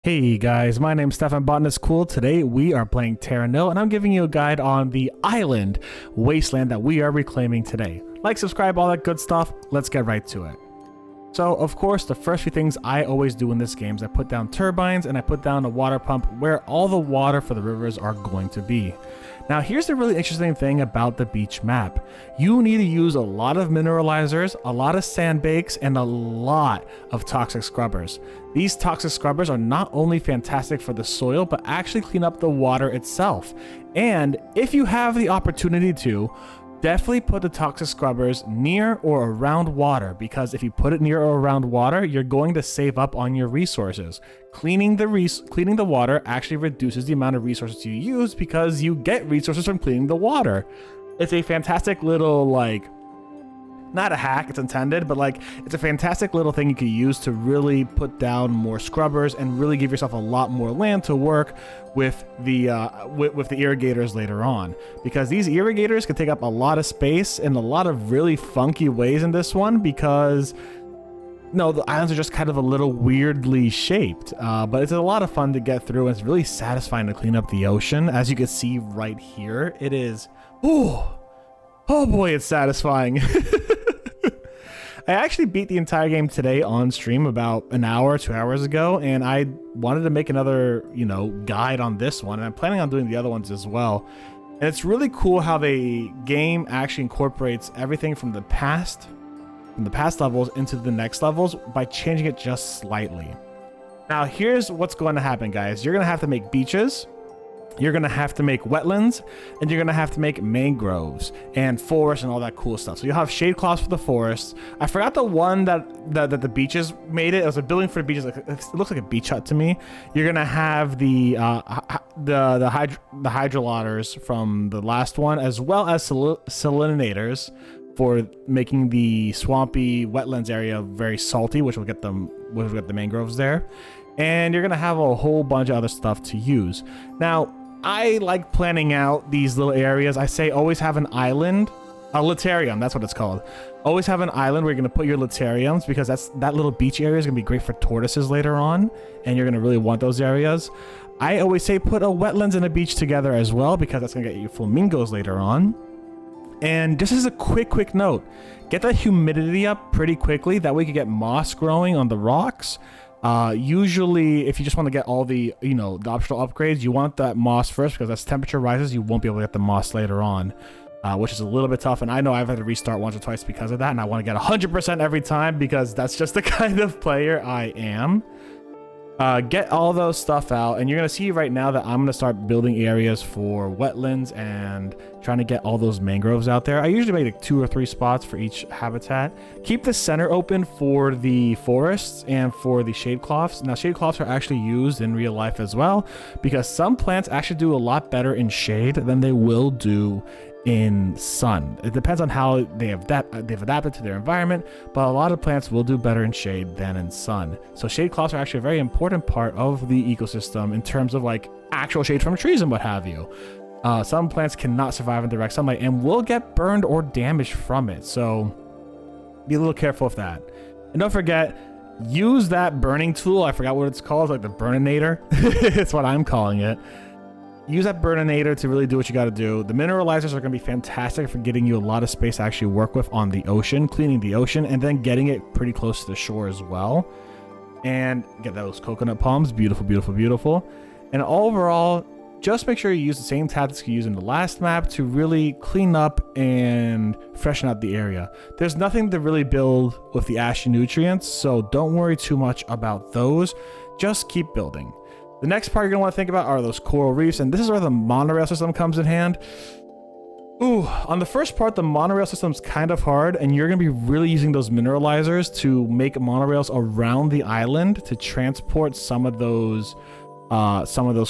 Hey guys, my name's Stefan, Botanist Cool. Today we are playing Terra Nil, and I'm giving you a guide on the island wasteland that we are reclaiming today. Like, subscribe, all that good stuff. Let's get right to it. So, of course, the first few things I always do in this game is I put down turbines and I put down a water pump where all the water for the rivers are going to be. Now, here's the really interesting thing about the beach map. You need to use a lot of mineralizers, a lot of sandbanks, and a lot of toxic scrubbers. These toxic scrubbers are not only fantastic for the soil, but actually clean up the water itself. And if you have the opportunity to, definitely put the toxic scrubbers near or around water, because if you put it near or around water, you're going to save up on your resources. Cleaning the water actually reduces the amount of resources you use because you get resources from cleaning the water. It's a fantastic little, like, not a hack, it's intended, but like it's a fantastic little thing you could use to really put down more scrubbers and really give yourself a lot more land to work with the irrigators later on, because these irrigators can take up a lot of space in a lot of really funky ways in this one, because the islands are just kind of a little weirdly shaped, but it's a lot of fun to get through, and it's really satisfying to clean up the ocean. As you can see right here, it is, oh boy, it's satisfying. I actually beat the entire game today on stream about an hour, 2 hours ago, and I wanted to make another, guide on this one, and I'm planning on doing the other ones as well. And it's really cool how the game actually incorporates everything from the past levels into the next levels by changing it just slightly. Now, here's what's going to happen, guys. You're going to have to make beaches. You're going to have to make wetlands, and you're going to have to make mangroves and forests and all that cool stuff. So you'll have shade cloths for the forests. I forgot the one that the beaches made it. It was a building for the beaches. It looks like a beach hut to me. You're going to have the hydrolators from the last one, as well as salinators for making the swampy wetlands area very salty, which will get the mangroves there. And you're going to have a whole bunch of other stuff to use. Now, I like planning out these little areas. I say always have an island, a latarium, that's what it's called. Always have an island where you're going to put your latariums, because that little beach area is going to be great for tortoises later on, and you're going to really want those areas. I always say put a wetlands and a beach together as well, because that's going to get you flamingos later on. And just as a quick note, get that humidity up pretty quickly. That way you can get moss growing on the rocks. Usually, if you just want to get all the, the optional upgrades, you want that moss first, because as temperature rises, you won't be able to get the moss later on, which is a little bit tough. And I know I've had to restart once or twice because of that, and I want to get 100% every time, because that's just the kind of player I am. Get all those stuff out, and you're going to see right now that I'm going to start building areas for wetlands and trying to get all those mangroves out there. I usually make like 2 or 3 spots for each habitat. Keep the center open for the forests and for the shade cloths. Now, shade cloths are actually used in real life as well, because some plants actually do a lot better in shade than they will do in sun. It depends on how they've adapted to their environment, but a lot of plants will do better in shade than in sun. So shade cloths are actually a very important part of the ecosystem in terms of like actual shade from trees and what have you. Some plants cannot survive in direct sunlight and will get burned or damaged from it, so be a little careful of that. And don't forget, use that burning tool. I forgot what it's called, like the burninator. It's what I'm calling it. Use that burninator to really do what you got to do. The mineralizers are going to be fantastic for getting you a lot of space to actually work with on the ocean, cleaning the ocean, and then getting it pretty close to the shore as well. And get those coconut palms. Beautiful, beautiful, beautiful. And overall, just make sure you use the same tactics you used in the last map to really clean up and freshen out the area. There's nothing to really build with the ashy nutrients, so don't worry too much about those. Just keep building. The next part you're going to want to think about are those coral reefs, and this is where the monorail system comes in hand. On the first part, the monorail system's kind of hard, and you're going to be really using those mineralizers to make monorails around the island to transport some of those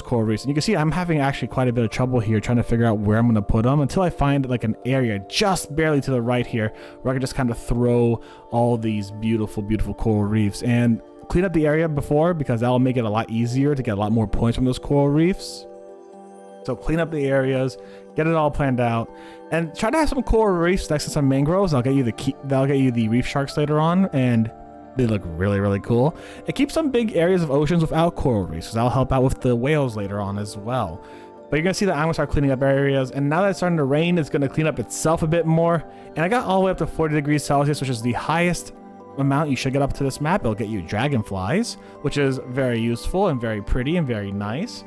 coral reefs. And you can see I'm having actually quite a bit of trouble here trying to figure out where I'm going to put them until I find like an area just barely to the right here where I can just kind of throw all these beautiful, beautiful coral reefs. And clean up the area before, because that'll make it a lot easier to get a lot more points from those coral reefs. So clean up the areas, get it all planned out, and try to have some coral reefs next to some mangroves. That'll get you the reef sharks later on, and They look really, really cool. It keeps some big areas of oceans without coral reefs, because that'll help out with the whales later on as well. But you're gonna see that I'm gonna start cleaning up areas, and now that it's starting to rain, it's gonna clean up itself a bit more. And I got all the way up to 40 degrees Celsius, which is the highest amount you should get up to this map. It'll get you dragonflies, which is very useful and very pretty and very nice.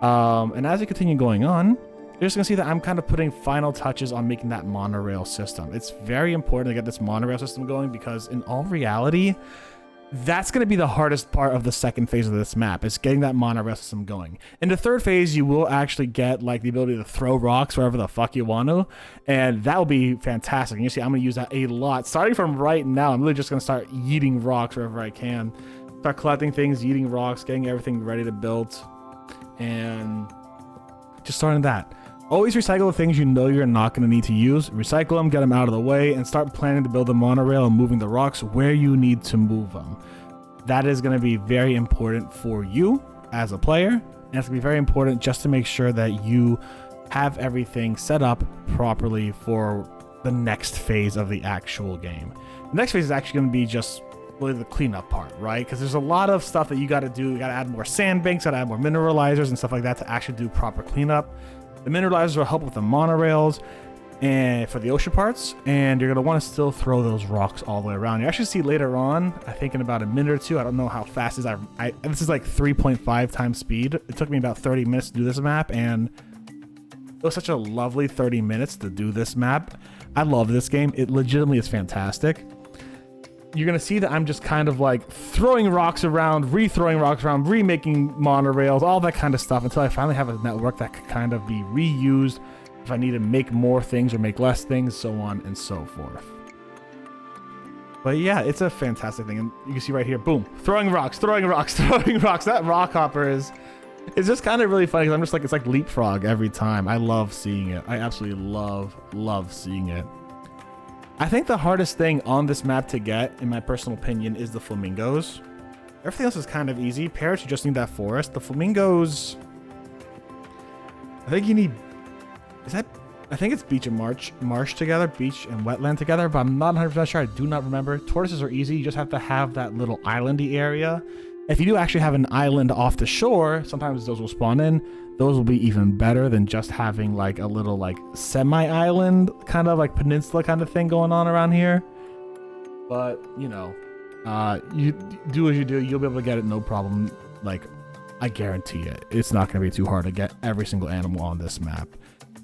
And as you continue going on, you're just gonna see that I'm kind of putting final touches on making that monorail system. It's very important to get this monorail system going, because in all reality, that's going to be the hardest part of the second phase of this map, is getting that monorail system going. In the third phase, you will actually get like the ability to throw rocks wherever the fuck you want to, and that will be fantastic. And you see, I'm going to use that a lot. Starting from right now, I'm really just going to start yeeting rocks wherever I can. Start collecting things, yeeting rocks, getting everything ready to build, and just starting that. Always recycle the things you know you're not going to need to use. Recycle them, get them out of the way, and start planning to build the monorail and moving the rocks where you need to move them. That is going to be very important for you as a player, and it's going to be very important just to make sure that you have everything set up properly for the next phase of the actual game. The next phase is actually going to be just really the cleanup part, right? Because there's a lot of stuff that you got to do. You got to add more sandbanks, got to add more mineralizers and stuff like that to actually do proper cleanup. The mineralizers will help with the monorails and for the ocean parts, and you're going to want to still throw those rocks all the way around. You actually see later on, I think in about a minute or two, I don't know how fast it is. This is like 3.5 times speed. It took me about 30 minutes to do this map, and it was such a lovely 30 minutes to do this map. I love this game. It legitimately is fantastic. You're going to see that I'm just kind of like throwing rocks around, re-throwing rocks around, remaking monorails, all that kind of stuff, until I finally have a network that could kind of be reused if I need to make more things or make less things, so on and so forth. But yeah, it's a fantastic thing. And you can see right here, boom, throwing rocks, throwing rocks, throwing rocks. That rock hopper is just kind of really funny, because I'm just like, it's like leapfrog every time. I love seeing it. I absolutely love seeing it. I think the hardest thing on this map to get, in my personal opinion, is the flamingos. Everything else is kind of easy. Parrots, you just need that forest. The flamingos, I think you need, I think it's beach and marsh together, beach and wetland together, but I'm not 100% sure. I do not remember. Tortoises are easy. You just have to have that little islandy area. If you do actually have an island off the shore, sometimes those will spawn in. Those will be even better than just having like a little like semi-island kind of like peninsula kind of thing going on around here. But you know, you do as you do, you'll be able to get it no problem. Like, I guarantee it. It's not going to be too hard to get every single animal on this map.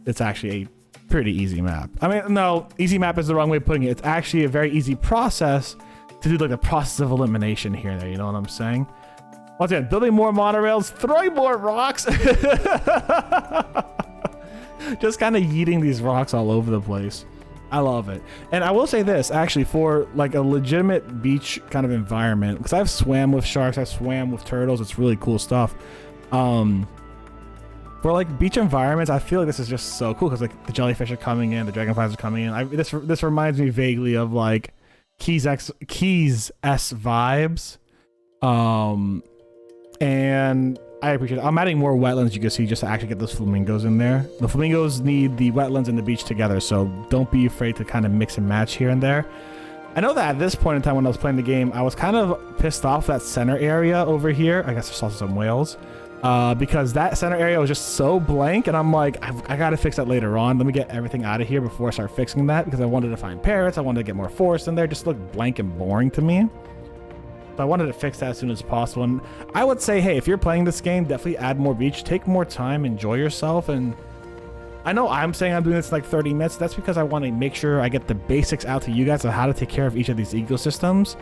It's actually a pretty easy map. I mean, no, easy map is the wrong way of putting it. It's actually a very easy process to do, like the process of elimination here and there. You know what I'm saying? Once again, building more monorails, throwing more rocks. Just kind of yeeting these rocks all over the place. I love it. And I will say this, actually, for like a legitimate beach kind of environment, because I've swam with sharks, I've swam with turtles, it's really cool stuff. For like beach environments, I feel like this is just so cool, because like the jellyfish are coming in, the dragonflies are coming in. This reminds me vaguely of like Keys S vibes. And I appreciate it. I'm adding more wetlands, you can see, just to actually get those flamingos in there. The flamingos need the wetlands and the beach together, so don't be afraid to kind of mix and match here and there. I know that at this point in time when I was playing the game, I was kind of pissed off that center area over here. I guess I saw some whales. Because that center area was just so blank, and I'm like, I gotta fix that later on. Let me get everything out of here before I start fixing that, because I wanted to find parrots, I wanted to get more forest in there. It just looked blank and boring to me. So I wanted to fix that as soon as possible. And I would say, hey, if you're playing this game, definitely add more beach, take more time, enjoy yourself. And I know I'm saying I'm doing this in like 30 minutes. That's because I want to make sure I get the basics out to you guys of how to take care of each of these ecosystems,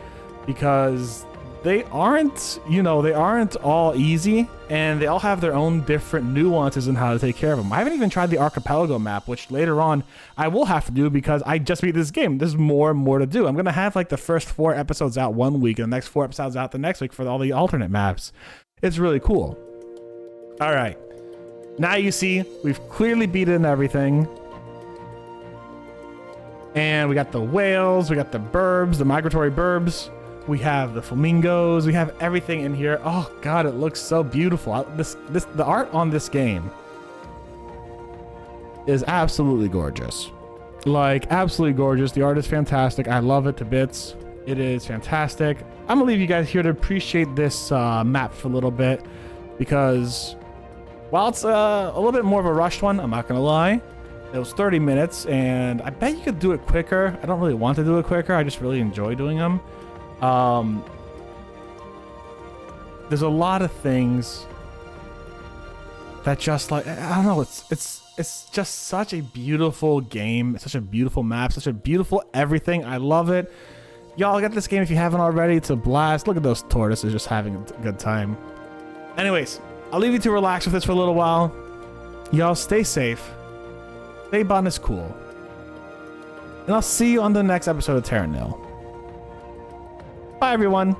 because they aren't, you know, they aren't all easy, and they all have their own different nuances in how to take care of them. I haven't even tried the archipelago map, which later on I will have to do, because I just beat this game. There's more and more to do. I'm going to have like the first 4 episodes out one week and the next 4 episodes out the next week for all the alternate maps. It's really cool. All right. Now you see, we've clearly beaten everything. And we got the whales, we got the burbs, the migratory burbs. We have the flamingos. We have everything in here. Oh God, it looks so beautiful. The art on this game is absolutely gorgeous. Like, absolutely gorgeous. The art is fantastic. I love it to bits. It is fantastic. I'm gonna leave you guys here to appreciate this map for a little bit, because while it's a little bit more of a rushed one, I'm not gonna lie, it was 30 minutes, and I bet you could do it quicker. I don't really want to do it quicker. I just really enjoy doing them. There's a lot of things that just like, I don't know, it's just such a beautiful game. It's such a beautiful map, such a beautiful everything. I love it. Y'all get this game if you haven't already. It's a blast. Look at those tortoises just having a good time. Anyways, I'll leave you to relax with this for a little while. Y'all stay safe. Stay Botanist Cool. And I'll see you on the next episode of Terra Nil. Bye, everyone.